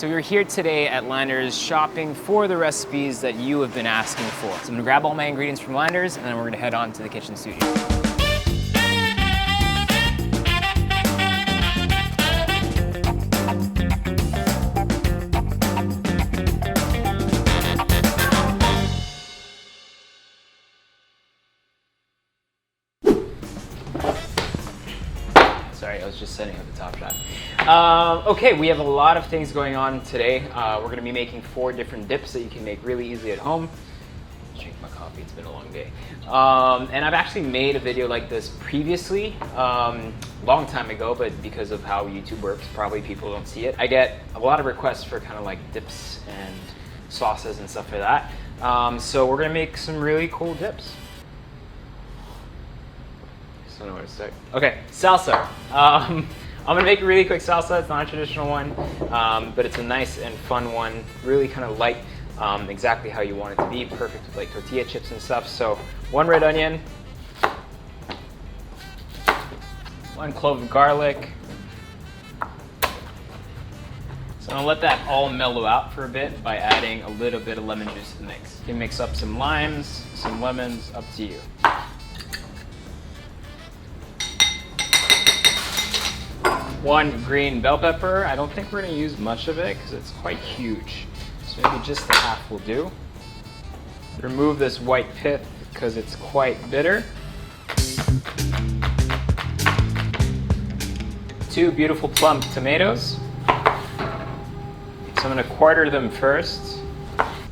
So we're here today at Landers shopping for the recipes that you have been asking for. So I'm gonna grab all my ingredients from Landers and then we're gonna head on to the kitchen studio. Sorry, I was just setting up the top shot. Okay, we have a lot of things going on today. We're gonna be making 4 different dips that you can make really easily at home. Drink my coffee, it's been a long day. And I've actually made a video like this previously, long time ago, but because of how YouTube works, probably people don't see it. I get a lot of requests for kind of like dips and sauces and stuff like that. So we're gonna make some really cool dips. I don't know where to start. Okay, salsa. I'm gonna make a really quick salsa. It's not a traditional one, but it's a nice and fun one. Really kind of light, exactly how you want it to be. Perfect with like tortilla chips and stuff. So 1 red onion, 1 clove of garlic. So I'm gonna let that all mellow out for a bit by adding a little bit of lemon juice to the mix. You can mix up some limes, some lemons, up to you. 1 green bell pepper. I don't think we're gonna use much of it because it's quite huge. So maybe just the half will do. Remove this white pith because it's quite bitter. 2 beautiful plump tomatoes. So I'm gonna quarter them first.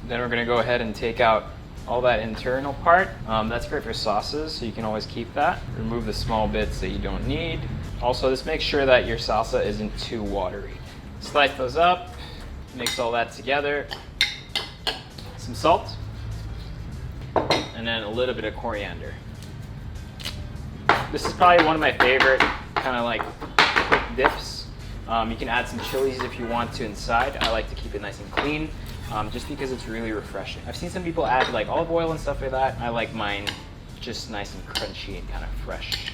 Then we're gonna go ahead and take out all that internal part. That's great for sauces, so you can always keep that. Remove the small bits that you don't need. Also, just make sure that your salsa isn't too watery. Slice those up, mix all that together. Some salt, and then a little bit of coriander. This is probably one of my favorite kind of like quick dips. You can add some chilies if you want to inside. I like to keep it nice and clean, just because it's really refreshing. I've seen some people add like olive oil and stuff like that. I like mine just nice and crunchy and kind of fresh.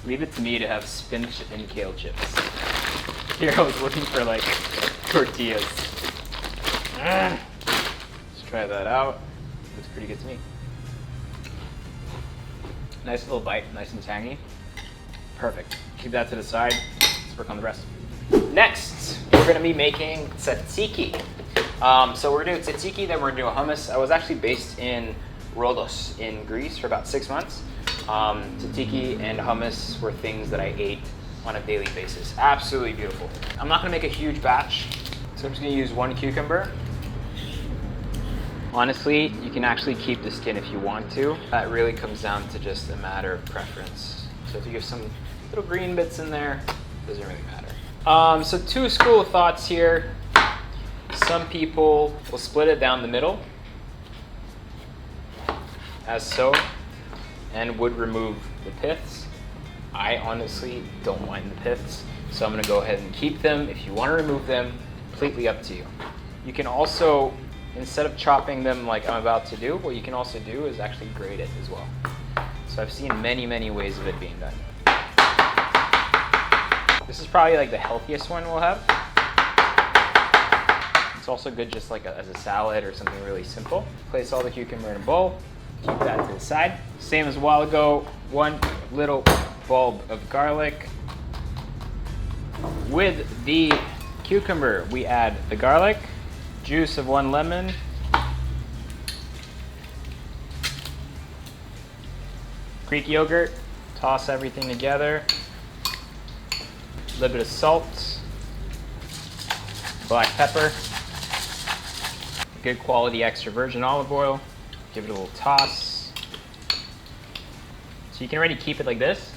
Leave it to me to have spinach and kale chips. Here I was looking for like tortillas. Let's try that out. Looks pretty good to me. Nice little bite, nice and tangy. Perfect. Keep that to the side. Let's work on the rest. Next, we're gonna be making tzatziki. So we're gonna do tzatziki, then we're gonna do a hummus. I was actually based in Rhodos in Greece for about 6 months. Tzatziki and hummus were things that I ate on a daily basis. Absolutely beautiful. I'm not gonna make a huge batch, so I'm just gonna use 1 cucumber. Honestly, you can actually keep the skin if you want to. That really comes down to just a matter of preference. So if you give some little green bits in there, it doesn't really matter. So 2 school of thoughts here. Some people will split it down the middle, as so, and would remove the piths. I honestly don't mind the piths, so I'm gonna go ahead and keep them. If you wanna remove them, completely up to you. You can also, instead of chopping them like I'm about to do, what you can also do is actually grate it as well. So I've seen many, many ways of it being done. This is probably like the healthiest one we'll have. It's also good just like as a salad or something really simple. Place all the cucumber in a bowl. Keep that to the side. Same as a while ago, 1 little bulb of garlic. With the cucumber, we add the garlic, juice of 1 lemon, Greek yogurt, toss everything together, a little bit of salt, black pepper, good quality extra virgin olive oil. Give it a little toss. So you can already keep it like this,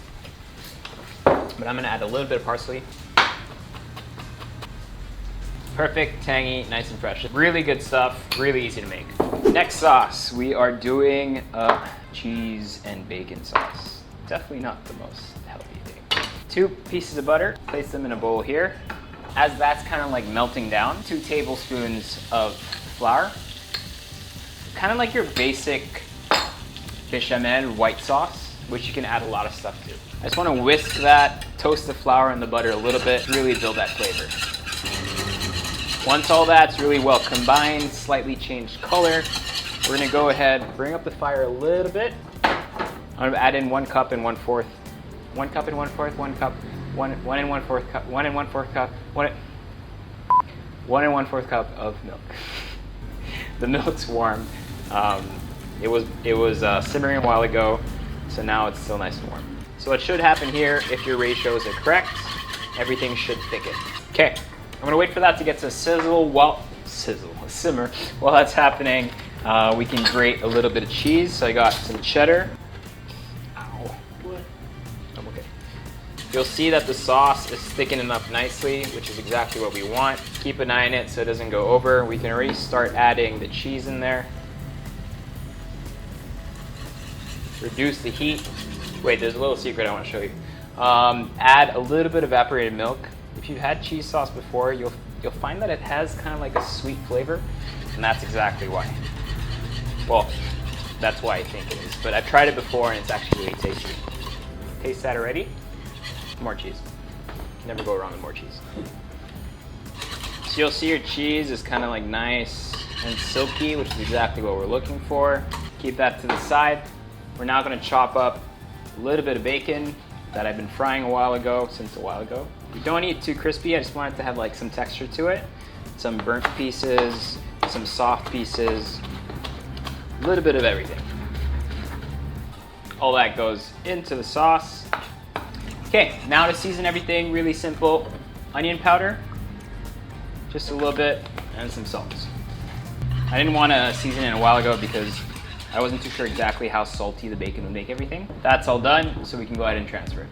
but I'm gonna add a little bit of parsley. Perfect, tangy, nice and fresh. Really good stuff, really easy to make. Next sauce, we are doing a cheese and bacon sauce. Definitely not the most healthy thing. 2 pieces of butter, place them in a bowl here. As that's kind of like melting down, 2 tablespoons of flour. Kind of like your basic bechamel white sauce, which you can add a lot of stuff to. I just want to whisk that, toast the flour and the butter a little bit, really build that flavor. Once all that's really well combined, slightly changed color, we're gonna go ahead, bring up the fire a little bit. I'm gonna add in 1 cup and 1/4, 1 cup and 1/4, 1 cup, 1 and 1/4 cup, 1 and 1/4 cup, 1 and 1/4 cup of milk. The milk's warm. It was simmering a while ago, so now it's still nice and warm. So what should happen here, if your ratios are correct, everything should thicken. Okay, I'm gonna wait for that to get to simmer. While that's happening, we can grate a little bit of cheese. So I got some cheddar. Ow, what? I'm okay. You'll see that the sauce is thickening up nicely, which is exactly what we want. Keep an eye on it so it doesn't go over. We can already start adding the cheese in there. Reduce the heat. Wait, there's a little secret I want to show you. Add a little bit of evaporated milk. If you've had cheese sauce before, you'll find that it has kind of like a sweet flavor, and that's exactly why. Well, that's why I think it is. But I've tried it before, and it's actually really tasty. Taste that already? More cheese. Never go wrong with more cheese. So you'll see your cheese is kind of like nice and silky, which is exactly what we're looking for. Keep that to the side. We're now going to chop up a little bit of bacon that I've been frying since a while ago. We don't need it too crispy. I just want it to have like some texture to it. Some burnt pieces, some soft pieces, a little bit of everything. All that goes into the sauce. Okay, now to season everything, really simple. Onion powder, just a little bit, and some salt. I didn't want to season it a while ago because I wasn't too sure exactly how salty the bacon would make everything. That's all done, so we can go ahead and transfer it.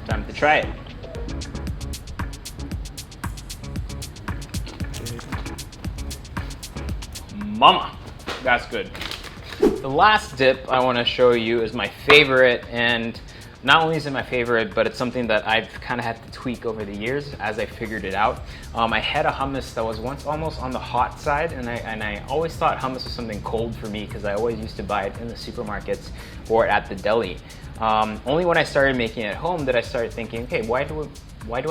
Time to try it. Mama, that's good. The last dip I want to show you is my favorite, and not only is it my favorite, but it's something that I've kind of had to tweak over the years as I figured it out. I had a hummus that was once almost on the hot side, and I always thought hummus was something cold for me because I always used to buy it in the supermarkets or at the deli. Only when I started making it at home did I start thinking, okay, why do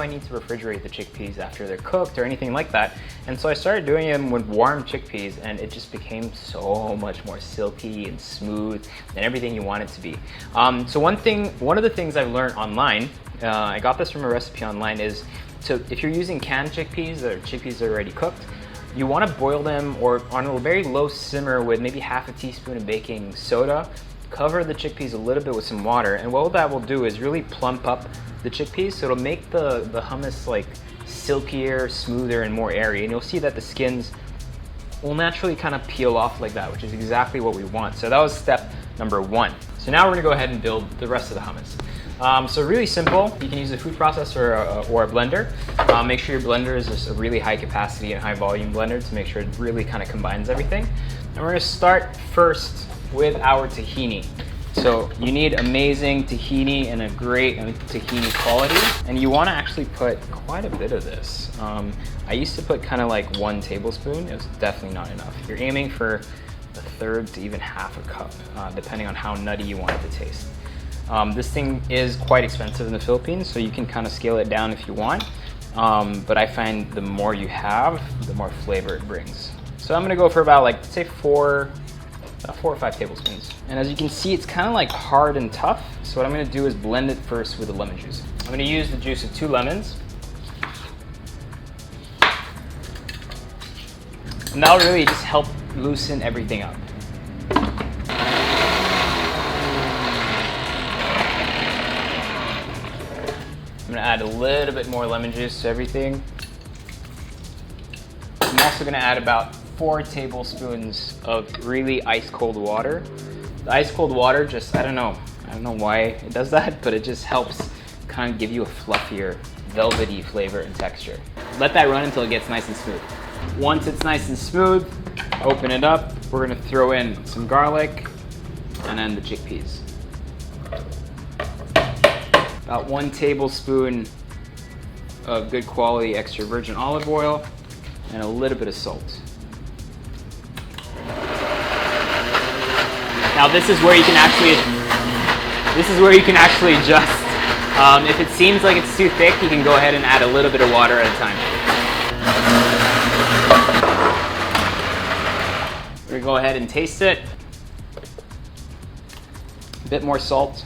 I need to refrigerate the chickpeas after they're cooked or anything like that? And so I started doing them with warm chickpeas, and it just became so much more silky and smooth and everything you want it to be. So one of the things I've learned online, I got this from a recipe online, is if you're using canned chickpeas or chickpeas that are already cooked, you want to boil them or on a very low simmer with maybe half a teaspoon of baking soda. Cover the chickpeas a little bit with some water, and what that will do is really plump up the chickpeas, so it'll make the hummus like silkier, smoother, and more airy. And you'll see that the skins will naturally kind of peel off like that, which is exactly what we want. So that was step number 1. So now we're gonna go ahead and build the rest of the hummus. So really simple. You can use a food processor or a blender. Make sure your blender is just a really high capacity and high volume blender to make sure it really kind of combines everything. And we're gonna start first with our tahini. So you need amazing tahini and a great tahini quality, and you want to actually put quite a bit of this. I used to put kind of like 1 tablespoon. It was definitely not enough. You're aiming for 1/3 to even half a cup, depending on how nutty you want it to taste. This thing is quite expensive in the Philippines, so you can kind of scale it down if you want, but I find the more you have, the more flavor it brings. So I'm gonna go for about like, say 4 or 5 tablespoons. And as you can see, it's kind of like hard and tough. So what I'm gonna do is blend it first with the lemon juice. I'm gonna use the juice of 2 lemons. And that'll really just help loosen everything up. I'm gonna add a little bit more lemon juice to everything. I'm also gonna add about 4 tablespoons of really ice cold water. The ice cold water just, I don't know why it does that, but it just helps kind of give you a fluffier, velvety flavor and texture. Let that run until it gets nice and smooth. Once it's nice and smooth, open it up. We're gonna throw in some garlic and then the chickpeas. About 1 tablespoon of good quality extra virgin olive oil. and a little bit of salt. Now this is where you can actually adjust. If it seems like it's too thick, you can go ahead and add a little bit of water at a time. We're gonna go ahead and taste it. A bit more salt.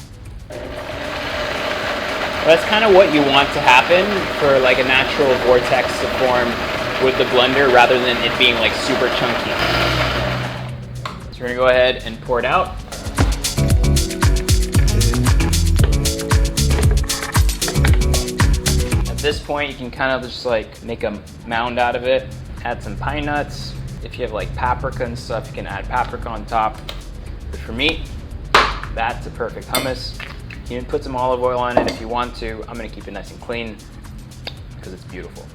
That's kind of what you want to happen for like a natural vortex to form with the blender rather than it being like super chunky. So we're gonna go ahead and pour it out. At this point, you can kind of just like make a mound out of it. Add some pine nuts. If you have like paprika and stuff, you can add paprika on top. But for me, that's a perfect hummus. You can put some olive oil on it if you want to. I'm gonna keep it nice and clean because it's beautiful.